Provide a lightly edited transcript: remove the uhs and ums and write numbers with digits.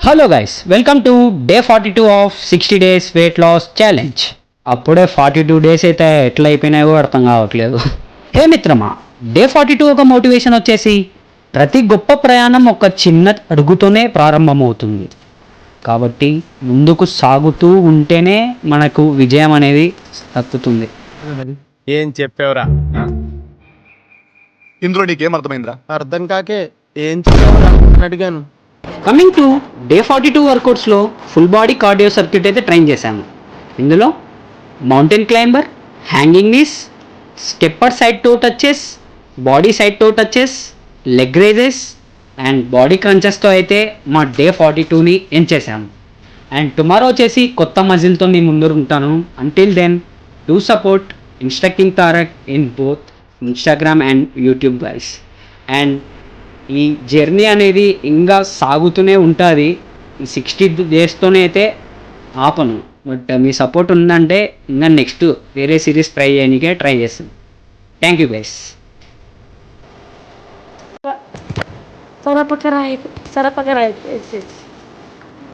Hello guys, welcome to day 42 of 60 days weight loss challenge. అప్పుడే 42 days అయితే ఎట్లా అయిపోయినాయో అర్థం కావట్లేదు. హే మిత్రమా, డే 42 ఒక మోటివేషన్ వచ్చేసి ప్రతి గొప్ప ప్రయాణం ఒక చిన్న అడుగుతోనే ప్రారంభమవుతుంది. కాబట్టి ముందుకు సాగుతూ ఉంటేనే మనకు విజయం అనేది దక్కుతుంది. ఏం చెప్పావురా? ఇందులో నీకేం అర్థమైందిరా? అర్థం కాకే ఏం చెప్పావురా అని అడిగాను. కమింగ్ టు డే 42 వర్కౌట్స్లో ఫుల్ బాడీ కార్డియో సర్క్యూట్ అయితే ట్రైన్ చేశాము. ఇందులో mountain climber, hanging knees, stepper side toe touches, body side toe touches, leg raises and body క్రంచెస్తో అయితే మా డే 42ని ఎండ్ చేశాము. అండ్ టుమారో వచ్చేసి కొత్త మజిల్తో నేను ముందు ఉంటాను. Until then do support instructing Tarak in both Instagram and YouTube guys. And ఈ జర్నీ అనేది ఇంకా సాగుతూనే ఉంటుంది. ఈ 60 డేస్తోనే అయితే ఆపను. బట్ మీ సపోర్ట్ ఉందంటే ఇంకా నెక్స్ట్ వేరే సిరీస్ ట్రై చేయడానికే ట్రై చేస్తాను. Thank you guys. Sarap pagkaray.